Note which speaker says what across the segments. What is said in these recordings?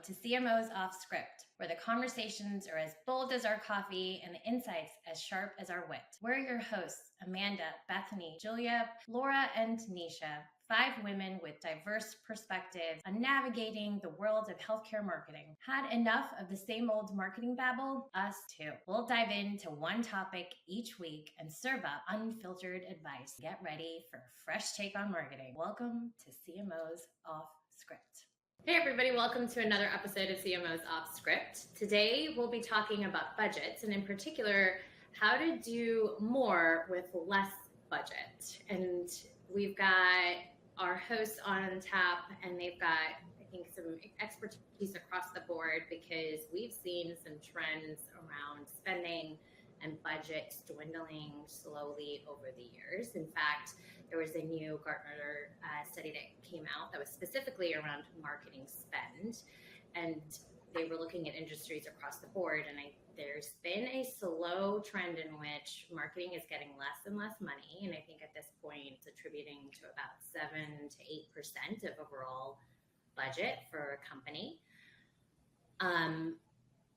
Speaker 1: to CMOs Offscript, where the conversations are as bold as our coffee and the insights as sharp as our wit. We're your hosts, Amanda, Bethany, Julia, Laura, and Nisha. 5 women with diverse perspectives on navigating the world of healthcare marketing. Had enough of the same old marketing babble? Us too. We'll dive into one topic each week and serve up unfiltered advice. Get ready for a fresh take on marketing. Welcome to CMOs Offscript. Hey everybody, welcome to another episode of CMOs Offscript. Today we'll be talking about budgets and in particular how to do more with less budget. And we've got our hosts on tap, and they've got, I think, some expertise across the board because we've seen some trends around spending and budgets dwindling slowly over the years. In fact, there was a new Gartner study that came out that was specifically around marketing spend, and they were looking at industries across the board, and there's been a slow trend in which marketing is getting less and less money. And I think at this point, it's attributing to about 7 to 8% of overall budget for a company.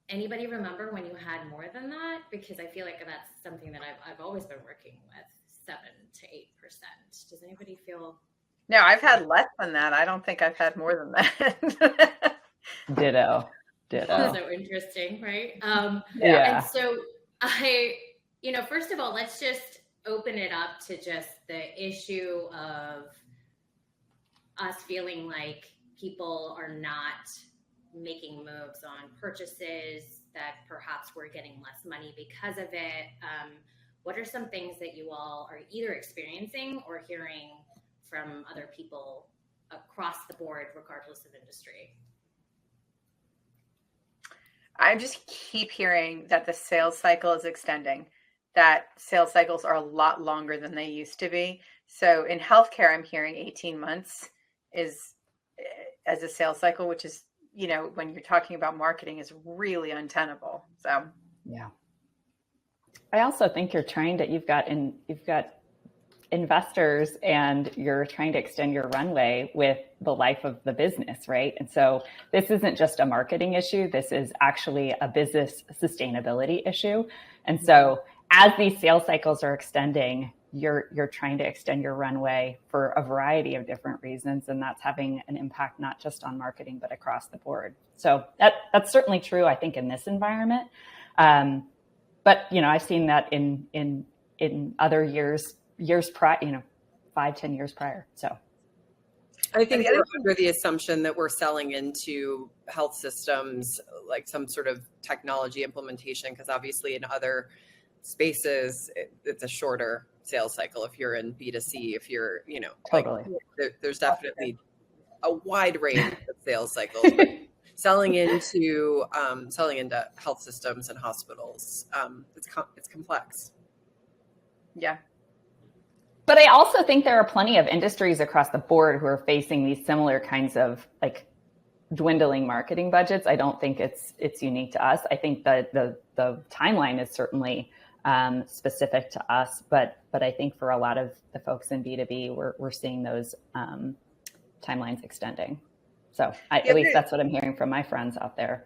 Speaker 1: Anybody remember when you had more than that? Because I feel like that's something that I've always been working with, 7 to 8%. Does anybody feel?
Speaker 2: No, I've had less than that. I don't think I've had more than that.
Speaker 3: Ditto.
Speaker 1: So interesting, right?
Speaker 3: Yeah.
Speaker 1: And so first of all, let's just open it up to just the issue of us feeling like people are not making moves on purchases, that perhaps we're getting less money because of it. What are some things that you all are either experiencing or hearing from other people across the board, regardless of industry?
Speaker 2: I just keep hearing that the sales cycle is extending, that sales cycles are a lot longer than they used to be. So in healthcare, I'm hearing 18 months is as a sales cycle, which is, when you're talking about marketing, is really untenable. So,
Speaker 3: yeah. I also think you've got investors and you're trying to extend your runway with the life of the business, right? And so this isn't just a marketing issue. This is actually a business sustainability issue. And so as these sales cycles are extending, you're trying to extend your runway for a variety of different reasons. And that's having an impact, not just on marketing, but across the board. So that's certainly true, I think, in this environment. But, I've seen that in other years prior, 5-10 years prior. So
Speaker 4: I think we're under the assumption that we're selling into health systems, like some sort of technology implementation, because obviously in other spaces, it's a shorter sales cycle. If you're in B2C, if you're,
Speaker 3: totally.
Speaker 4: There's definitely a wide range of sales cycles. But selling into health systems and hospitals, it's complex.
Speaker 2: Yeah.
Speaker 3: But I also think there are plenty of industries across the board who are facing these similar kinds of dwindling marketing budgets. I don't think it's unique to us. I think that the timeline is certainly specific to us, but I think for a lot of the folks in B2B, we're seeing those timelines extending. So at least that's what I'm hearing from my friends out there.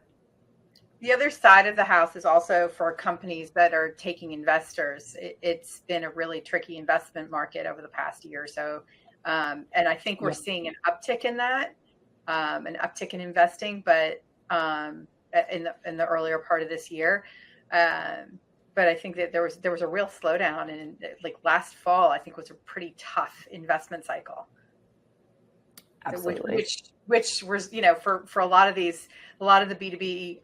Speaker 2: The other side of the house is also for companies that are taking investors. It's been a really tricky investment market over the past year or so. And I think we're seeing an uptick in that, an uptick in investing, but in the earlier part of this year. But I think that there was a real slowdown, and last fall, I think was a pretty tough investment cycle.
Speaker 3: Absolutely.
Speaker 2: Which was, for a lot of the B2B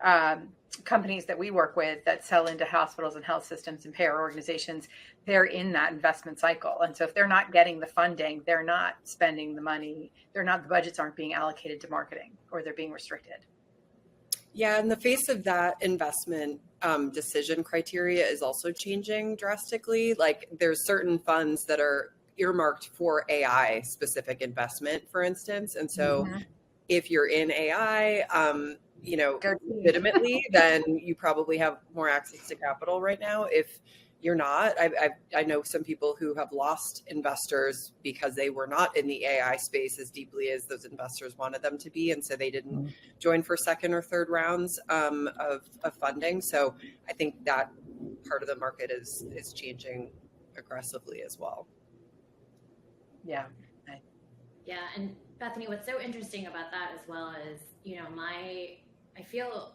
Speaker 2: companies that we work with that sell into hospitals and health systems and payer organizations, they're in that investment cycle. And so if they're not getting the funding, they're not spending the money, the budgets aren't being allocated to marketing, or they're being restricted.
Speaker 4: Yeah, in the face of that, investment decision criteria is also changing drastically. Like there's certain funds that are earmarked for AI specific investment, for instance. And so if you're in AI, legitimately, then you probably have more access to capital right now. If you're not. I know some people who have lost investors because they were not in the AI space as deeply as those investors wanted them to be. And so they didn't join for second or third rounds of funding. So I think that part of the market is changing aggressively as well.
Speaker 2: Yeah.
Speaker 1: Yeah. And Bethany, what's so interesting about that as well is,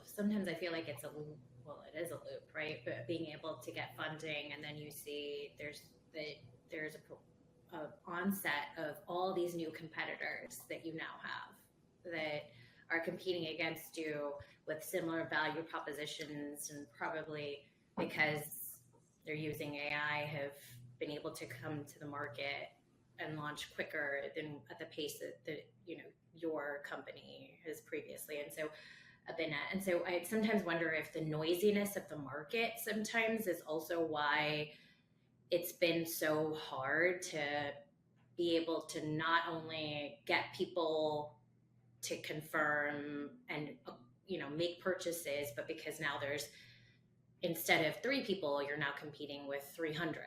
Speaker 1: sometimes I feel like it is a loop, right? But being able to get funding, and then you see there's a onset of all these new competitors that you now have that are competing against you with similar value propositions, and probably because they're using AI have been able to come to the market and launch quicker than at the pace that your company has previously. And so And so I sometimes wonder if the noisiness of the market sometimes is also why it's been so hard to be able to not only get people to confirm and make purchases, but because now there's, instead of 3 people, you're now competing with 300.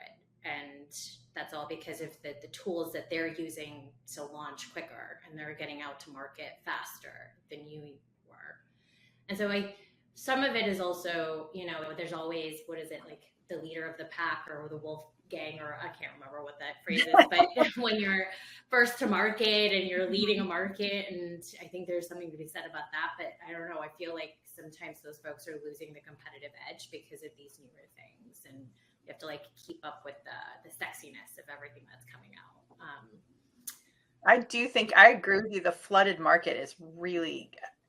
Speaker 1: And that's all because of the tools that they're using to launch quicker, and they're getting out to market faster than you were. And so some of it is also, there's always, what is it, like the leader of the pack or the wolf gang, or I can't remember what that phrase is, but when you're first to market and you're leading a market, and I think there's something to be said about that. But I don't know, I feel like sometimes those folks are losing the competitive edge because of these newer things, and you have to keep up with the sexiness of everything that's coming out.
Speaker 2: I do think I agree with you. The flooded market is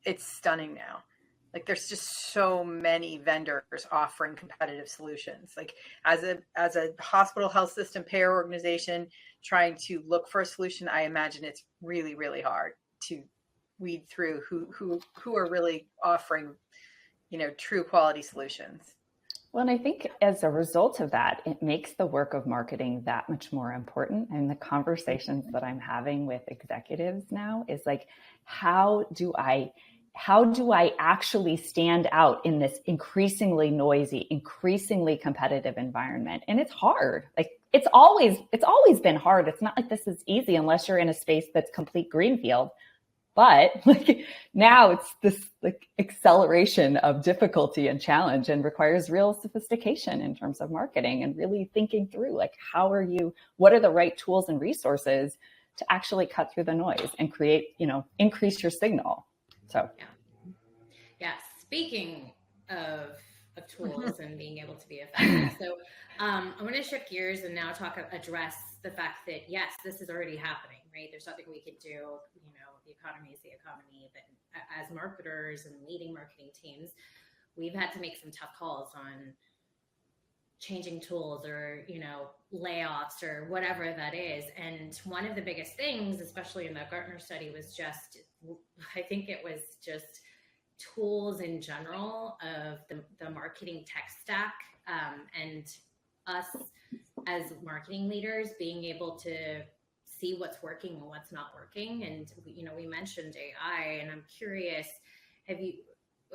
Speaker 2: it's stunning now. There's just so many vendors offering competitive solutions. As a hospital health system payer organization trying to look for a solution, I imagine it's really, really hard to weed through who are really offering, true quality solutions.
Speaker 3: Well, and I think as a result of that, it makes the work of marketing that much more important. And the conversations that I'm having with executives now is how do I actually stand out in this increasingly noisy, increasingly competitive environment? And it's hard. It's always been hard. It's not like this is easy unless you're in a space that's complete greenfield. But now it's this acceleration of difficulty and challenge, and requires real sophistication in terms of marketing and really thinking through what are the right tools and resources to actually cut through the noise and create, increase your signal. So
Speaker 1: yeah. Speaking of tools and being able to be effective, so I'm going to shift gears and now address the fact that yes, this is already happening, right? There's nothing we can do. The economy is the economy, but as marketers and leading marketing teams, we've had to make some tough calls on changing tools or layoffs or whatever that is. And one of the biggest things, especially in the Gartner study, was I think it was just tools in general of the marketing tech stack, and us as marketing leaders being able to see what's working and what's not working. And we mentioned AI, and I'm curious, and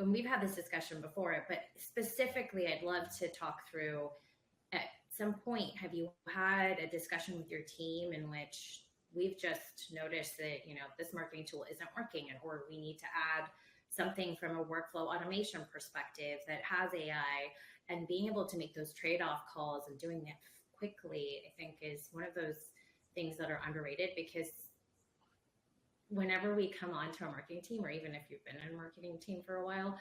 Speaker 1: we've had this discussion before, but specifically I'd love to talk through, at some point, have you had a discussion with your team in which we've just noticed that this marketing tool isn't working, or we need to add something from a workflow automation perspective that has AI, and being able to make those trade-off calls and doing that quickly, I think is one of those things that are underrated, because whenever we come onto a marketing team, or even if you've been in a marketing team for a while,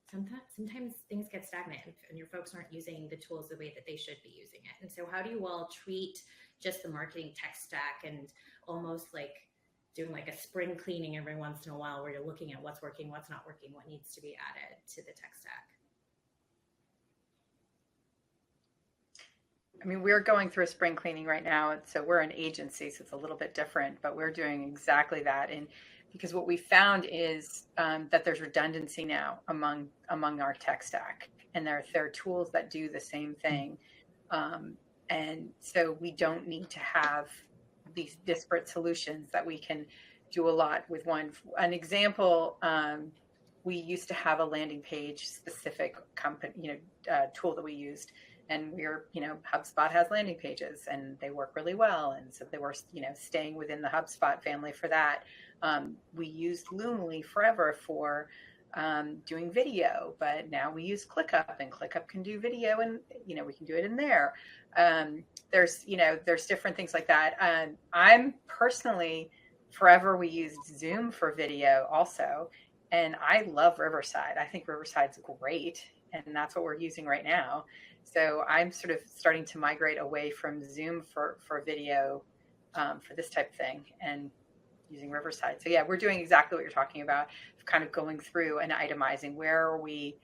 Speaker 1: sometimes things get stagnant and your folks aren't using the tools the way that they should be using it. And so how do you all treat just the marketing tech stack, and almost doing a spring cleaning every once in a while, where you're looking at what's working, what's not working, what needs to be added to the tech stack?
Speaker 2: I mean, we're going through a spring cleaning right now. So we're an agency, so it's a little bit different, but we're doing exactly that. And because what we found is that there's redundancy now among our tech stack, and there are tools that do the same thing. And so we don't need to have these disparate solutions, that we can do a lot with one. An example, we used to have a landing page specific tool that we used. And HubSpot has landing pages and they work really well. And so they were, staying within the HubSpot family for that. We used Loomly forever for doing video, but now we use ClickUp, and ClickUp can do video, and we can do it in there. There's different things like that. I'm personally, forever we used Zoom for video also, and I love Riverside. I think Riverside's great, and that's what we're using right now. So I'm sort of starting to migrate away from Zoom for video for this type of thing, and using Riverside. So yeah, we're doing exactly what you're talking about, kind of going through and itemizing where are we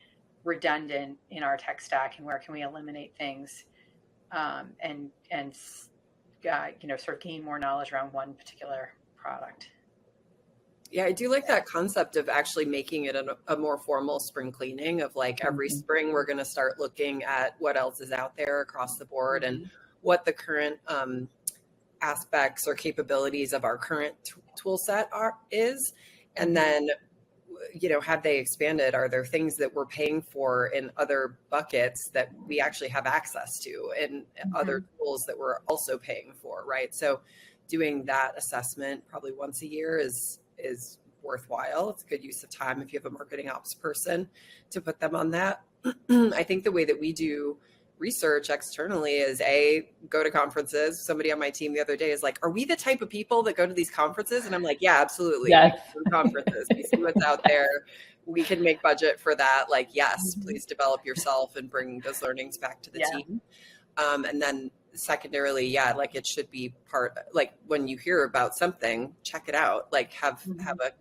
Speaker 2: redundant in our tech stack and where can we eliminate things, and sort of gain more knowledge around one particular product.
Speaker 4: Yeah, I do like that concept of actually making it a more formal spring cleaning of like every spring we're going to start looking at what else is out there across the board and what the current aspects or capabilities of our current tool set is. And then, have they expanded? Are there things that we're paying for in other buckets that we actually have access to, and other tools that we're also paying for, right? So doing that assessment probably once a year is worthwhile. It's a good use of time if you have a marketing ops person to put them on that. I think the way that we do research externally is go to conferences. Somebody on my team the other day is like, are we the type of people that go to these conferences? And I'm like, yeah, absolutely.
Speaker 3: Yes.
Speaker 4: We go to conferences. We see what's out there. We can make budget for that. Like, yes, please develop yourself and bring those learnings back to the team. And then secondarily, like it should be part, like when you hear about something, check it out, like have a,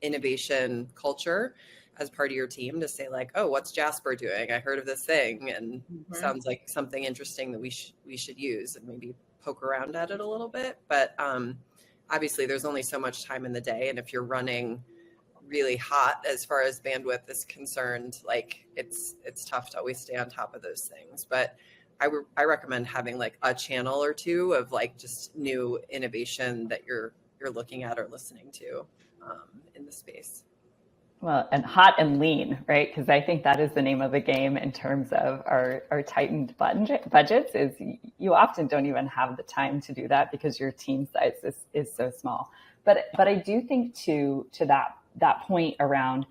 Speaker 4: innovation culture as part of your team to say like, oh, what's Jasper doing? I heard of this thing and sounds like something interesting that we should use, and maybe poke around at it a little bit. But obviously there's only so much time in the day. And if you're running really hot as far as bandwidth is concerned, like it's tough to always stay on top of those things. But I recommend having like a channel or two of like just new innovation that you're looking at or listening to in the space.
Speaker 3: Well, and hot and lean, right? Because I think that is the name of the game in terms of our tightened budgets, is you often don't even have the time to do that because your team size is so small. But I do think to that point around,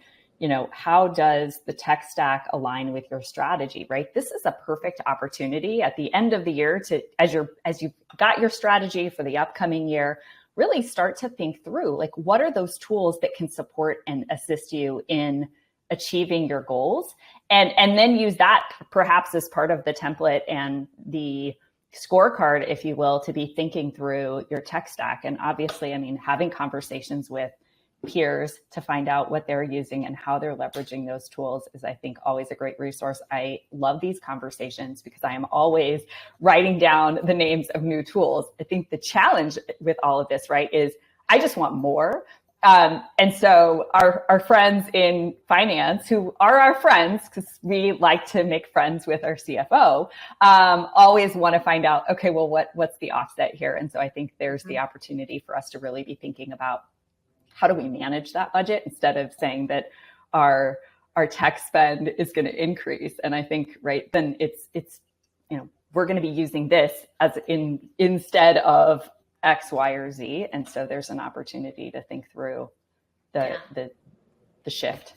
Speaker 3: how does the tech stack align with your strategy, right? This is a perfect opportunity at the end of the year to, as you've got your strategy for the upcoming year, really start to think through, like, what are those tools that can support and assist you in achieving your goals? And then use that perhaps as part of the template and the scorecard, if you will, to be thinking through your tech stack. And obviously, having conversations with peers to find out what they're using and how they're leveraging those tools is, I think, always a great resource. I love these conversations because I am always writing down the names of new tools. I think the challenge with all of this, right, is I just want more. And so our friends in finance, who are our friends, because we like to make friends with our CFO, always want to find out, okay, well, what's the offset here? And so I think there's the opportunity for us to really be thinking about how do we manage that budget instead of saying that our tech spend is going to increase. And I think, right, then it's we're going to be using this as instead of X, Y, or Z. And so there's an opportunity to think through the shift.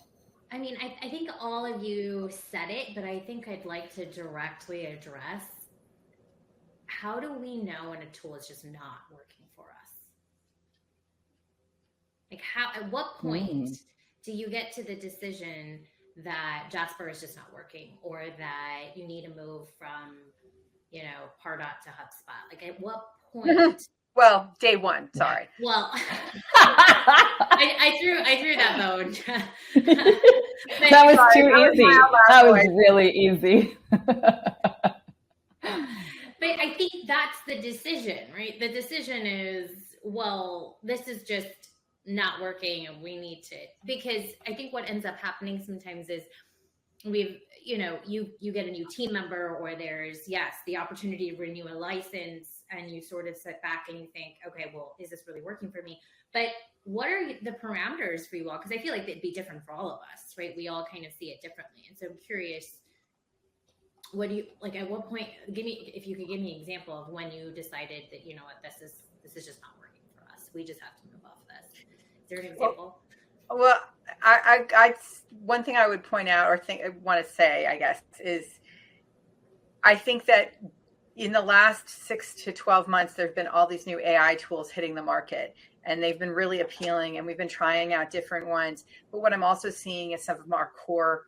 Speaker 1: I think all of you said it, but I think I'd like to directly address, how do we know when a tool is just not working for us? Like, at what point do you get to the decision that Jasper is just not working, or that you need to move from, Pardot to HubSpot? Like, at what point?
Speaker 2: Well, day one, sorry.
Speaker 1: Well, I threw that bone.
Speaker 3: That was too easy. That was really easy.
Speaker 1: But I think that's the decision, right? The decision is, well, this is just not working and we need to, because I think what ends up happening sometimes is you get a new team member, or there's, the opportunity to renew a license, and you sort of sit back and you think, okay, well, is this really working for me? But what are the parameters for you all? Because I feel like it'd be different for all of us, right? We all kind of see it differently. And so I'm curious, what do you like? At what point? If you could give me an example of when you decided that, you know what, this is just not working for us. We just have to move off this. Is there an example?
Speaker 2: Well, I one thing I would point out or want to say, I guess, is I think that in the last 6 to 12 months, there's been all these new AI tools hitting the market, and they've been really appealing, and we've been trying out different ones. But what I'm also seeing is some of our core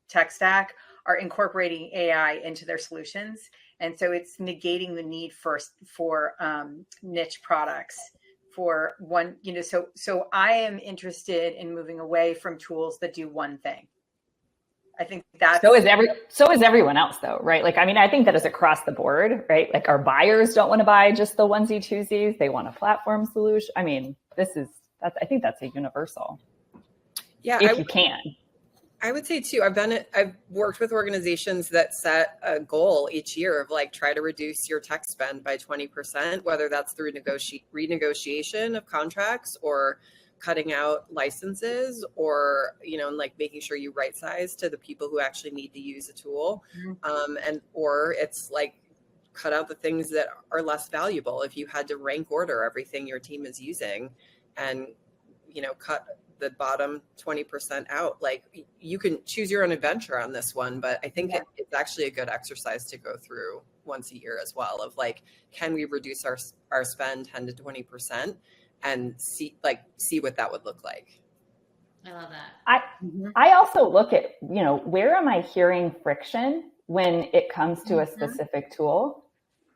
Speaker 2: tech stack are incorporating AI into their solutions. And so it's negating the need for niche products for one, you know, so I am interested in moving away from tools that do one thing. I think that's
Speaker 3: so is everyone else though, right? Like, I mean, I think that is across the board, right? Like our buyers don't want to buy just the onesie twosies. They want a platform solution. I mean, I think that's a universal.
Speaker 4: Yeah.
Speaker 3: If you can.
Speaker 4: I would say too, I've worked with organizations that set a goal each year of like, try to reduce your tech spend by 20%, whether that's through renegotiation of contracts or cutting out licenses, or, you know, like making sure you right size to the people who actually need to use a tool. Or it's like cut out the things that are less valuable. If you had to rank order everything your team is using and, you know, cut the bottom 20% out, like you can choose your own adventure on this one, but I think it's actually a good exercise to go through once a year as well, of like, can we reduce our spend 10 to 20% and see what that would look like.
Speaker 1: I love that.
Speaker 3: I also look at, you know, where am I hearing friction when it comes to a specific tool?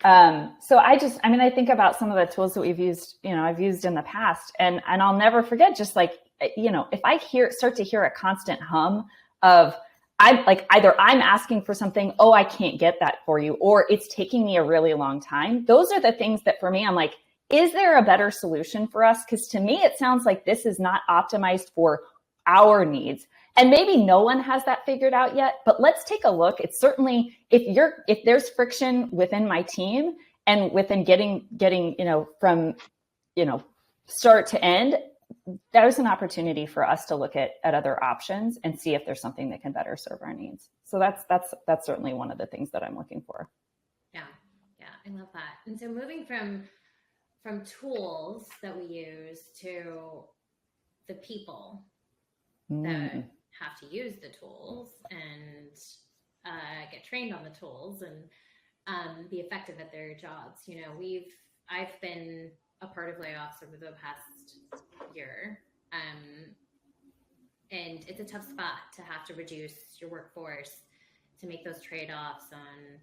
Speaker 3: So I think about some of the tools that we've used, you know, I've used in the past, and I'll never forget, just like, you know, if I start to hear a constant hum of, either I'm asking for something, oh, I can't get that for you, or it's taking me a really long time. Those are the things that for me, I'm like, is there a better solution for us? Because to me, it sounds like this is not optimized for our needs. And maybe no one has that figured out yet, but let's take a look. It's certainly, if there's friction within my team and within getting, you know, from, you know, start to end, there's an opportunity for us to look at other options and see if there's something that can better serve our needs. So that's certainly one of the things that I'm looking for.
Speaker 1: Yeah, I love that. And so moving from tools that we use to the people that have to use the tools and get trained on the tools and be effective at their jobs. You know, I've been a part of layoffs over the past year. And it's a tough spot to have to reduce your workforce, to make those trade-offs on,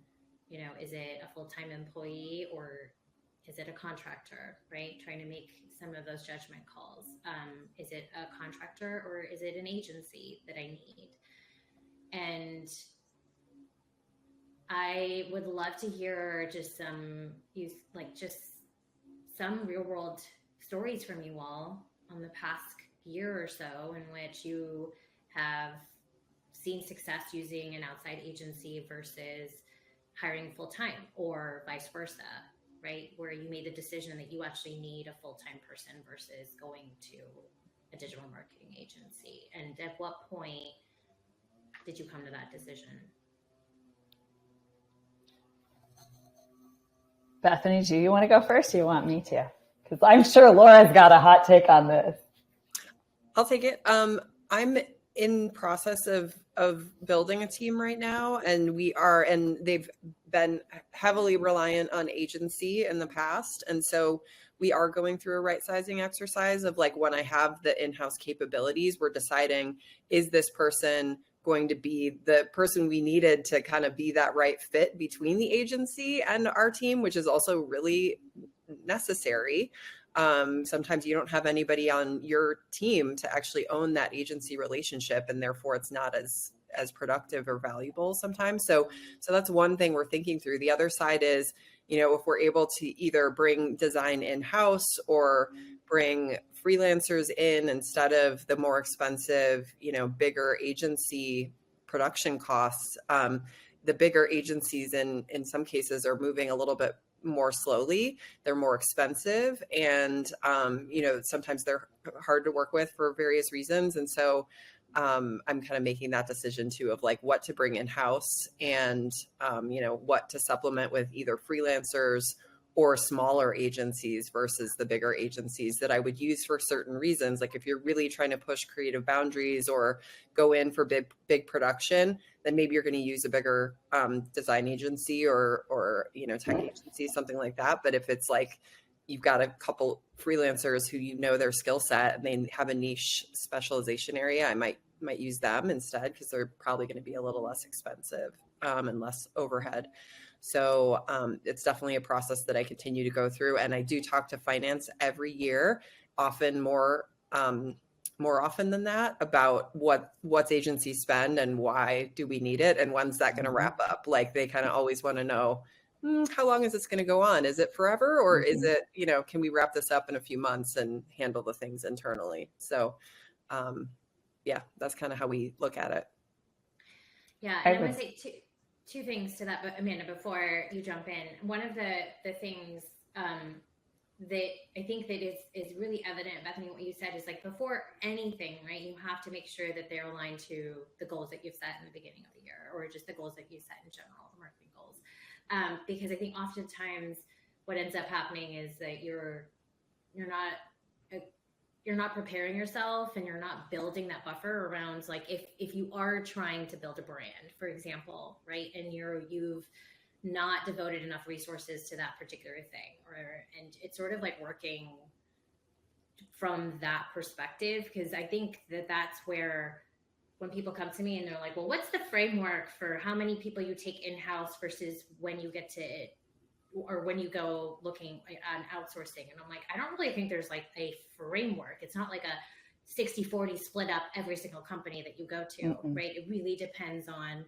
Speaker 1: you know, is it a full-time employee or is it a contractor, right? Trying to make some of those judgment calls. Is it a contractor or is it an agency that I need? And I would love to hear just some real world stories from you all on the past year or so in which you have seen success using an outside agency versus hiring full time, or vice versa, right? Where you made the decision that you actually need a full-time person versus going to a digital marketing agency. And at what point did you come to that decision?
Speaker 3: Bethany, do you want to go first or you want me to? Because I'm sure Laura's got a hot take on this.
Speaker 4: I'll take it. I'm in process of building a team right now, and they've been heavily reliant on agency in the past. And so we are going through a right sizing exercise of like, when I have the in-house capabilities, we're deciding, is this person going to be the person we needed to kind of be that right fit between the agency and our team, which is also really necessary. Sometimes you don't have anybody on your team to actually own that agency relationship, and therefore it's not as productive or valuable sometimes. So that's one thing we're thinking through. The other side is, you know, if we're able to either bring design in-house or bring freelancers in instead of the more expensive, you know, bigger agency production costs. The bigger agencies in some cases are moving a little bit more slowly. They're more expensive, and you know, sometimes they're hard to work with for various reasons. And so I'm kind of making that decision too of like what to bring in house and, what to supplement with either freelancers or smaller agencies versus the bigger agencies that I would use for certain reasons. Like if you're really trying to push creative boundaries or go in for big production, then maybe you're going to use a bigger design agency or tech agency, something like that. But if it's like you've got a couple freelancers who their skill set and they have a niche specialization area, I might use them instead because they're probably going to be a little less expensive and less overhead. So it's definitely a process that I continue to go through. And I do talk to finance every year, often more often than that, about what's agency spend and why do we need it and when's that going to wrap up. Like they kind of always want to know, how long is this going to go on? Is it forever? Or is it, can we wrap this up in a few months and handle the things internally? So yeah, that's kind of how we look at it.
Speaker 1: Yeah. And I want to say two things to that, but Amanda, before you jump in, one of the things that I think that is really evident, Bethany, what you said is like before anything, right, you have to make sure that they're aligned to the goals that you've set in the beginning of the year, or just the goals that you set in general, the marketing goals. Because I think oftentimes what ends up happening is that you're not preparing yourself and you're not building that buffer around, like if you are trying to build a brand, for example, right, and you've not devoted enough resources to that particular thing, and it's sort of like working from that perspective, because I think that's where when people come to me and they're like, well, what's the framework for how many people you take in-house versus when you get to it, or when you go looking on outsourcing? And I'm like, I don't really think there's like a framework. It's not like a 60-40 split up every single company that you go to, right? It really depends on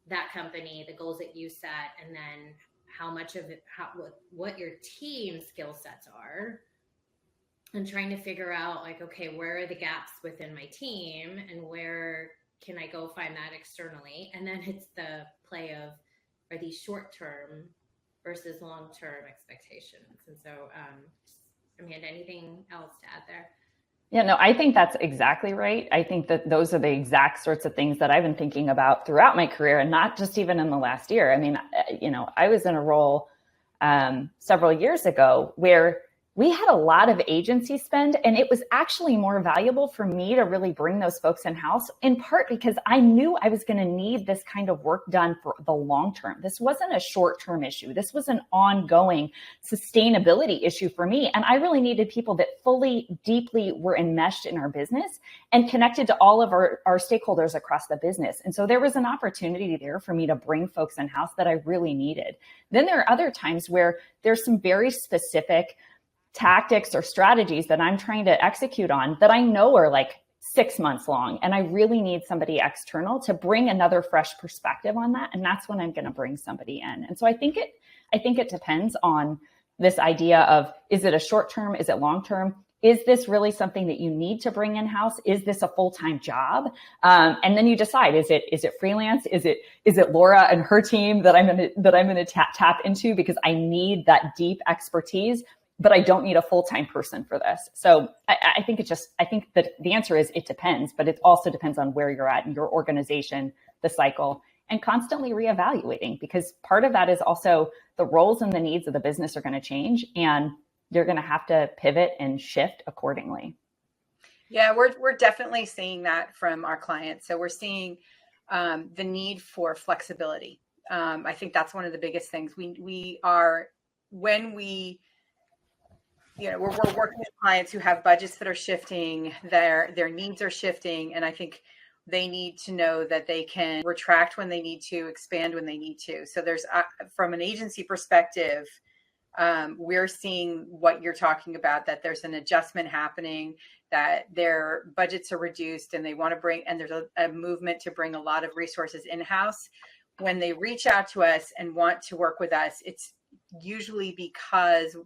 Speaker 1: that company, the goals that you set, and then how much of it, what your team skill sets are, and trying to figure out like, okay, where are the gaps within my team and where can I go find that externally? And then it's the play of, are these short-term versus long-term expectations? And so, Amanda, anything else to add there?
Speaker 3: Yeah, no, I think that's exactly right. I think that those are the exact sorts of things that I've been thinking about throughout my career, and not just even in the last year. I mean, I was in a role several years ago where we had a lot of agency spend, and it was actually more valuable for me to really bring those folks in-house, in part because I knew I was going to need this kind of work done for the long term. This wasn't a short-term issue. This was an ongoing sustainability issue for me. And I really needed people that fully, deeply were enmeshed in our business and connected to all of our stakeholders across the business. And so there was an opportunity there for me to bring folks in-house that I really needed. Then there are other times where there's some very specific tactics or strategies that I'm trying to execute on that I know are like 6 months long. And I really need somebody external to bring another fresh perspective on that. And that's when I'm going to bring somebody in. And so I think it depends on this idea of, is it a short term? Is it long term? Is this really something that you need to bring in-house? Is this a full-time job? And then you decide, is it freelance? Is it Laura and her team that I'm going to tap into because I need that deep expertise, but I don't need a full-time person for this. So I think that the answer is it depends, but it also depends on where you're at in your organization, the cycle, and constantly reevaluating, because part of that is also the roles and the needs of the business are going to change, and you're going to have to pivot and shift accordingly.
Speaker 2: Yeah, we're definitely seeing that from our clients. So we're seeing the need for flexibility. I think that's one of the biggest things. We're working with clients who have budgets that are shifting, their needs are shifting, and I think they need to know that they can retract when they need to, expand when they need to. So there's, from an agency perspective, we're seeing what you're talking about, that there's an adjustment happening, that their budgets are reduced, and they want to bring, and there's a movement to bring a lot of resources in-house. When they reach out to us and want to work with us, it's usually because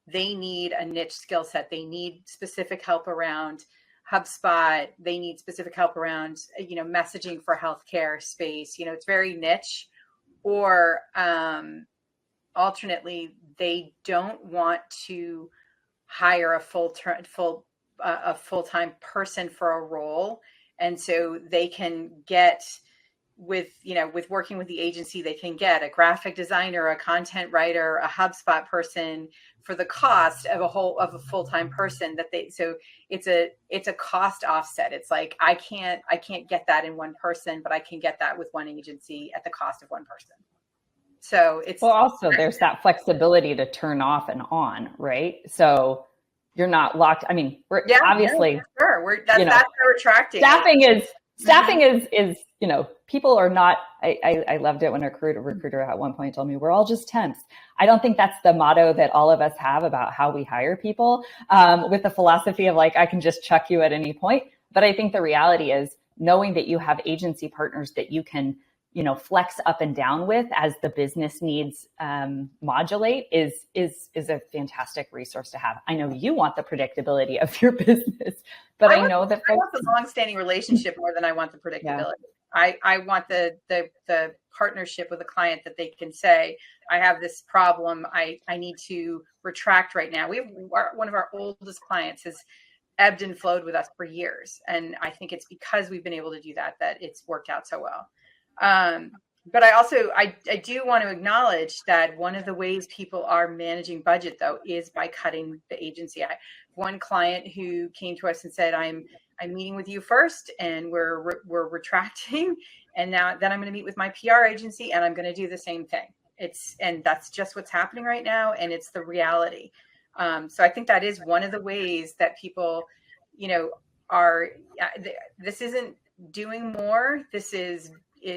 Speaker 2: they need a niche skill set. They need specific help around HubSpot. They need specific help around, messaging for healthcare space. It's very niche. Or alternately, they don't want to hire a full-time person for a role And so they can get with working with the agency, they can get a graphic designer, a content writer, a HubSpot person for the cost of a full-time person so it's a cost offset. It's like, I can't get that in one person, but I can get that with one agency at the cost of one person. So it's
Speaker 3: also there's that flexibility to turn off and on, right? So you're not locked. I mean, obviously,
Speaker 2: sure. That's how we're attracting.
Speaker 3: Staffing is, people are not, I loved it when a recruiter at one point told me, we're all just temps. I don't think that's the motto that all of us have about how we hire people, with the philosophy of like, I can just chuck you at any point. But I think the reality is knowing that you have agency partners that you can, flex up and down with as the business needs modulate is a fantastic resource to have. I know you want the predictability of your business, but I know that
Speaker 2: I want the long-standing relationship more than I want the predictability. Yeah. I want the partnership with a client that they can say, I have this problem. I need to retract right now. One of our oldest clients has ebbed and flowed with us for years. And I think it's because we've been able to do that it's worked out so well. But I do want to acknowledge that one of the ways people are managing budget, though, is by cutting the agency. One client who came to us and said, I'm meeting with you first and we're retracting. And then I'm going to meet with my PR agency and I'm going to do the same thing. And that's just what's happening right now. And it's the reality. So I think that is one of the ways that people, this isn't doing more. This is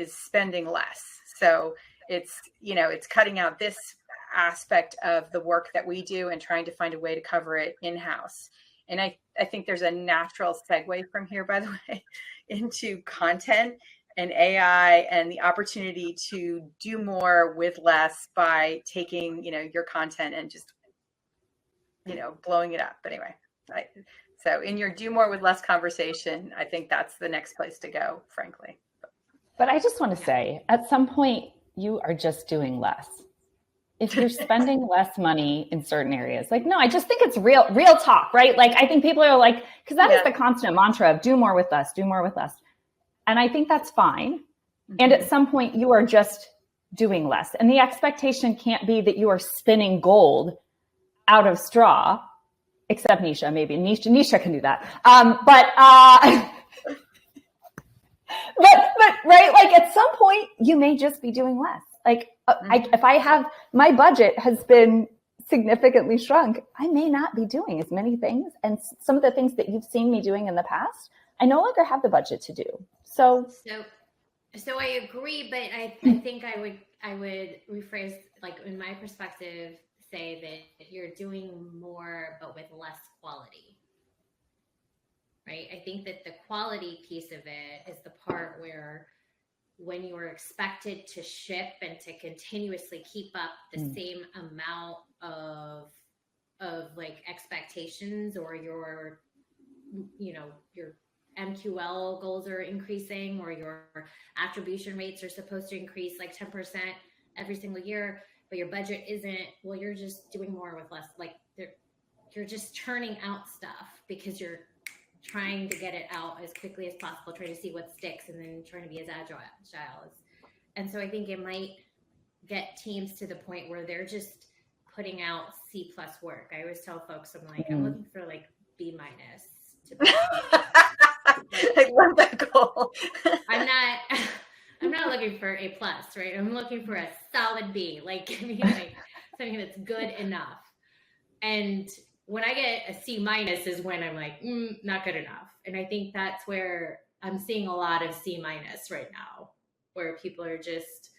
Speaker 2: spending less. So it's cutting out this aspect of the work that we do and trying to find a way to cover it in-house. And I think there's a natural segue from here, by the way, into content and AI and the opportunity to do more with less by taking, your content and just, blowing it up. But anyway, so in your do more with less conversation, I think that's the next place to go, frankly.
Speaker 3: But I just want to say, at some point, you are just doing less. If you're spending less money in certain areas, no, I just think it's real talk, right? Like, I think people are like, because that is the constant mantra of do more with less, do more with less. And I think that's fine. Mm-hmm. And at some point, you are just doing less. And the expectation can't be that you are spinning gold out of straw, except Nisha, maybe. Nisha can do that. But right, like at some point you may just be doing less. Like if I have, my budget has been significantly shrunk, I may not be doing as many things. And some of the things that you've seen me doing in the past, I no longer have the budget to do. So
Speaker 1: I agree, but I think I would rephrase, like in my perspective, say that you're doing more, but with less quality. Right? I think that the quality piece of it is the part where when you are expected to ship and to continuously keep up the same amount of like expectations, or your MQL goals are increasing, or your attribution rates are supposed to increase like 10% every single year, but your budget isn't, well, you're just doing more with less. Like you're just churning out stuff because you're trying to get it out as quickly as possible, trying to see what sticks, and then trying to be as agile as. And so I think it might get teams to the point where they're just putting out C+ work. I always tell folks, I'm like, I'm looking for like B- to be.
Speaker 2: I love that goal.
Speaker 1: I'm not looking for A+, right? I'm looking for a solid B, like something that's good enough. And when I get a C- is when I'm like, not good enough. And I think that's where I'm seeing a lot of C- right now, where people are just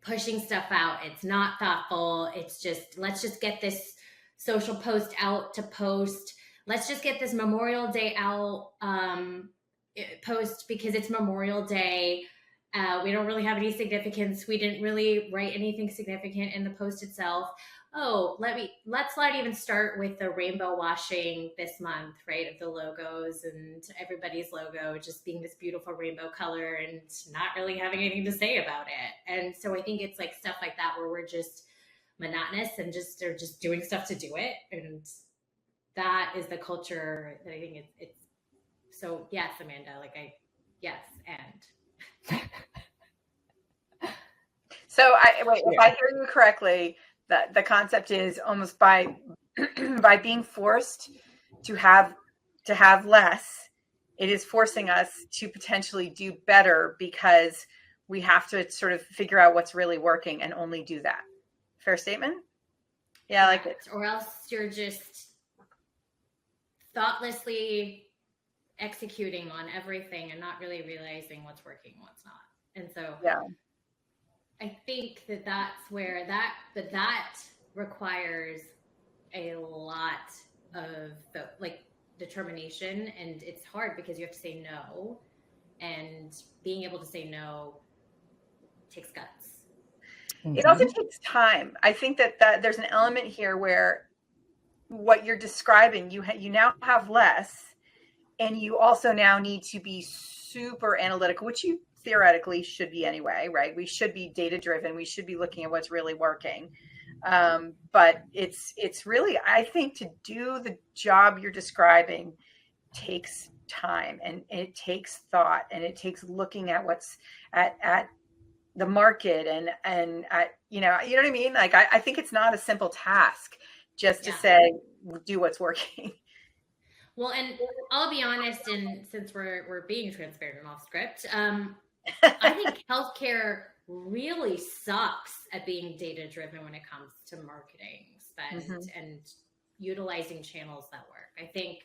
Speaker 1: pushing stuff out. It's not thoughtful. It's just, let's just get this social post out to post. Let's just get this Memorial Day out post because it's Memorial Day. We don't really have any significance. We didn't really write anything significant in the post itself. Oh, let's not even start with the rainbow washing this month, right? Of the logos and everybody's logo just being this beautiful rainbow color and not really having anything to say about it. And so I think it's like stuff like that where we're just monotonous and they're just doing stuff to do it. And that is the culture that I think it's so yes, Amanda, yes. And
Speaker 2: so if I hear you correctly, that the concept is almost by by being forced to have less, it is forcing us to potentially do better because we have to sort of figure out what's really working and only do that. Fair statement? Yeah, I like it.
Speaker 1: Or else you're just thoughtlessly executing on everything and not really realizing what's working and what's not. And so
Speaker 2: yeah,
Speaker 1: I think that's where that requires a lot of determination, and it's hard because you have to say no, and being able to say no takes guts.
Speaker 2: It also takes time. I think that there's an element here where what you're describing, you now have less, and you also now need to be super analytical, which you theoretically should be anyway, right? We should be data driven. We should be looking at what's really working. But it's really, I think, to do the job you're describing takes time, and it takes thought, and it takes looking at what's at the market and at, you know what I mean? Like, I think it's not a simple task just to say, do what's working.
Speaker 1: Well, and I'll be honest, and since we're being transparent and off script, I think healthcare really sucks at being data driven when it comes to marketing spend and utilizing channels that work. I think,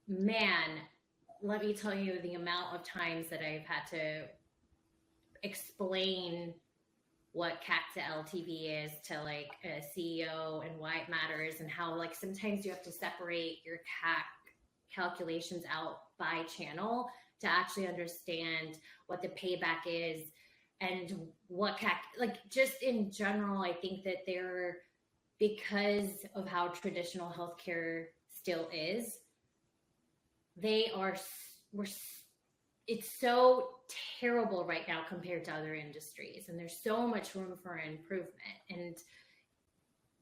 Speaker 1: man, let me tell you the amount of times that I've had to explain what CAC to LTV is to like a CEO and why it matters, and how like sometimes you have to separate your CAC calculations out by channel to actually understand what the payback is and what CAC, like just in general. I think that because of how traditional healthcare still is, it's so terrible right now compared to other industries, and there's so much room for improvement. And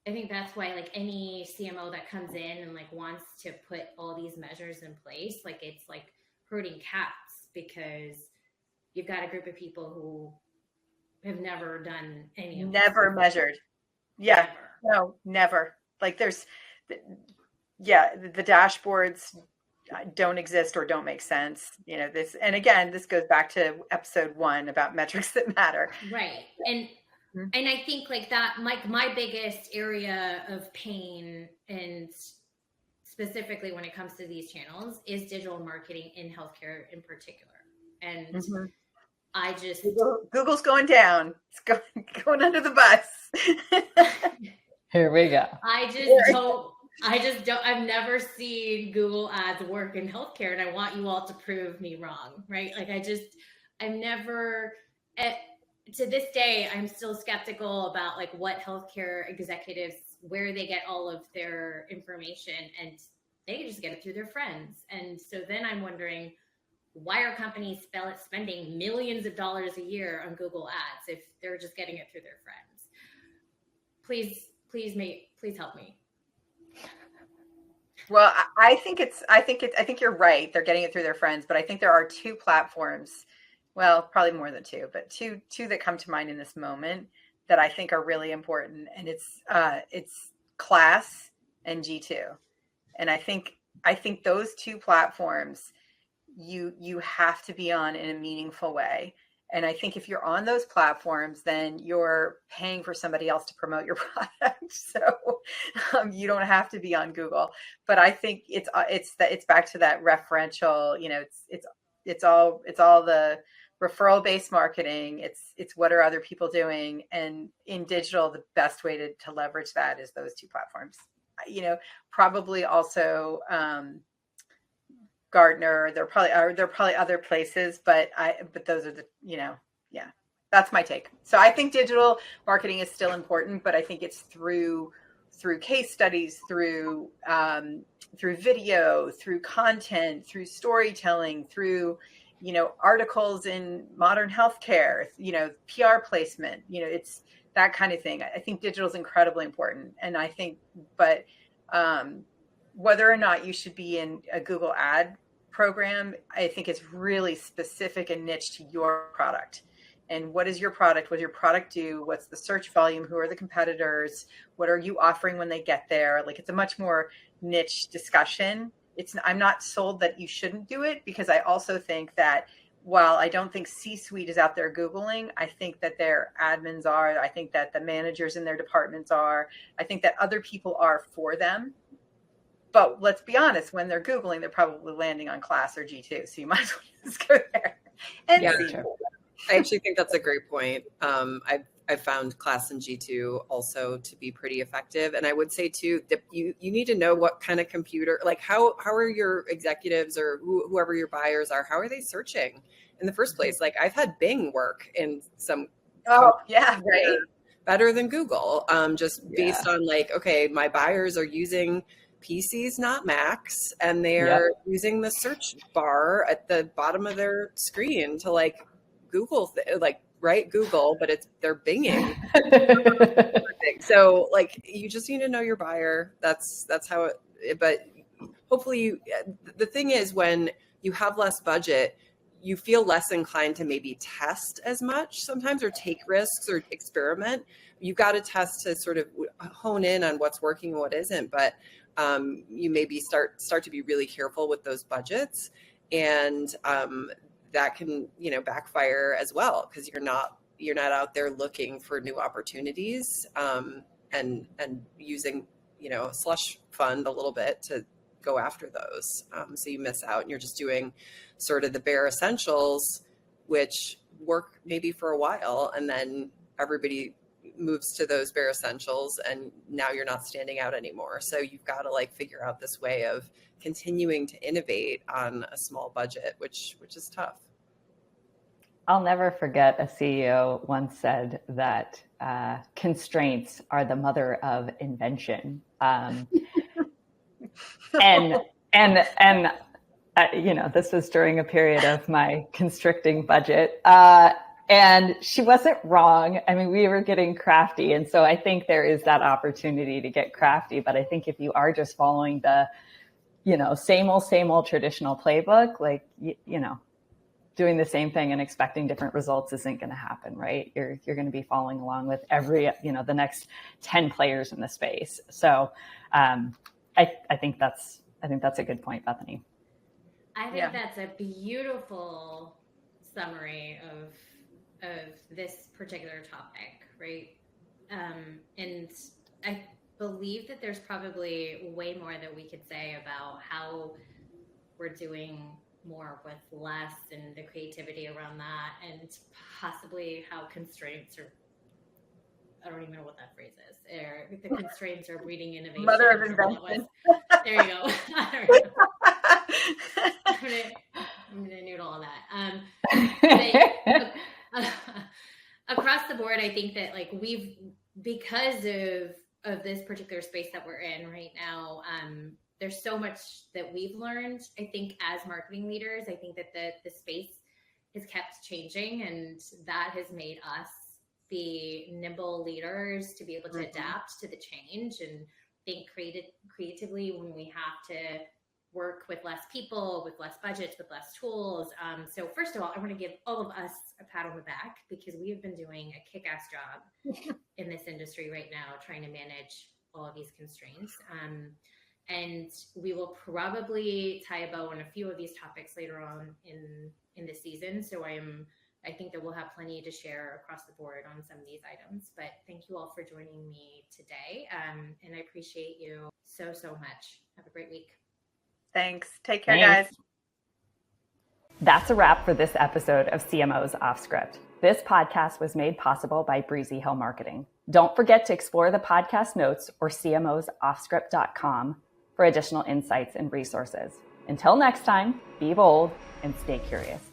Speaker 1: I think that's why like any CMO that comes in and like wants to put all these measures in place, like it's like hurting cats, because you've got a group of people who have never done any of
Speaker 2: Never
Speaker 1: this.
Speaker 2: measured. Yeah. Never. No, never. Like the dashboards don't exist or don't make sense. You know, this, and again, this goes back to episode 1 about metrics that matter.
Speaker 1: Right. And I think like that, my biggest area of pain, and specifically when it comes to these channels, is digital marketing in healthcare in particular. And I just
Speaker 2: Google's going down. It's going under the bus.
Speaker 3: Here we go.
Speaker 1: I've never seen Google ads work in healthcare, and I want you all to prove me wrong, right? Like to this day, I'm still skeptical about like what healthcare executives, where they get all of their information, and they just get it through their friends. And so then I'm wondering, why are companies spending millions of dollars a year on Google ads if they're just getting it through their friends? Please help me.
Speaker 2: Well, I think you're right. They're getting it through their friends, but I think there are 2 platforms, well, probably more than 2, but two that come to mind in this moment that I think are really important. And it's Class and G2. And I think those 2 platforms you have to be on in a meaningful way. And I think if you're on those platforms, then you're paying for somebody else to promote your product. So you don't have to be on Google. But I think it's back to that referential. You know, it's all the referral based marketing. It's what are other people doing, and in digital, the best way to leverage that is those 2 platforms. You know, probably also Gartner. There are probably other places, but those are the, that's my take. So I think digital marketing is still important, but I think it's through case studies, through video, through content, through storytelling, through, articles in Modern Healthcare, PR placement, it's that kind of thing. I think digital is incredibly important. And I think, but whether or not you should be in a Google ad program, I think it's really specific and niche to your product. And what is your product? What does your product do? What's the search volume? Who are the competitors? What are you offering when they get there? Like, it's a much more niche discussion. I'm not sold that you shouldn't do it, because I also think that while I don't think C-suite is out there Googling, I think that their admins are. I think that the managers in their departments are. I think that other people are for them. But let's be honest, when they're Googling, they're probably landing on Class or G2. So you might as well just go there and see.
Speaker 4: Sure. I actually think that's a great point. I've found Class and G2 also to be pretty effective. And I would say too, that you need to know what kind of computer, like how are your executives or whoever your buyers are, how are they searching in the first place? Like, I've had Bing work in some
Speaker 2: right,
Speaker 4: better than Google, just based on like, okay, my buyers are using PCs, not Macs, and they're using the search bar at the bottom of their screen to like Google, Google, but they're binging. So like, you just need to know your buyer. That's how it, but hopefully the thing is, when you have less budget, you feel less inclined to maybe test as much sometimes, or take risks or experiment. You've got to test to sort of hone in on what's working and what isn't. But you maybe start to be really careful with those budgets, and that can backfire as well, because you're not out there looking for new opportunities, and using a slush fund a little bit to go after those. So you miss out, and you're just doing sort of the bare essentials, which work maybe for a while, and then everybody moves to those bare essentials, and now you're not standing out anymore. So you've got to like figure out this way of continuing to innovate on a small budget, which is tough.
Speaker 3: I'll never forget a CEO once said that constraints are the mother of invention. And this was during a period of my constricting budget. And she wasn't wrong. I mean, we were getting crafty. And so I think there is that opportunity to get crafty. But I think if you are just following the, same old traditional playbook, like, doing the same thing and expecting different results isn't going to happen, right? You're going to be following along with every, the next 10 players in the space. So I think that's a good point, Bethany.
Speaker 1: I think that's a beautiful summary of this particular topic, right? And I believe that there's probably way more that we could say about how we're doing more with less, and the creativity around that, and possibly how constraints are, I don't even know what that phrase is, or the constraints are breeding innovation.
Speaker 2: Mother of invention.
Speaker 1: There you go. I'm gonna noodle on that. Across the board, I think that like because of this particular space that we're in right now, there's so much that we've learned. I think as marketing leaders, I think that the space has kept changing, and that has made us be nimble leaders to be able to adapt to the change and think creatively when we have to work with less people, with less budgets, with less tools. So first of all, I want to give all of us a pat on the back, because we have been doing a kick-ass job in this industry right now, trying to manage all of these constraints. And we will probably tie a bow on a few of these topics later on in the season. So I think that we'll have plenty to share across the board on some of these items. But thank you all for joining me today. And I appreciate you so much. Have a great week.
Speaker 2: Thanks. Take care, guys.
Speaker 3: That's a wrap for this episode of CMOs Offscript. This podcast was made possible by Breezy Hill Marketing. Don't forget to explore the podcast notes or CMOsOffscript.com for additional insights and resources. Until next time, be bold and stay curious.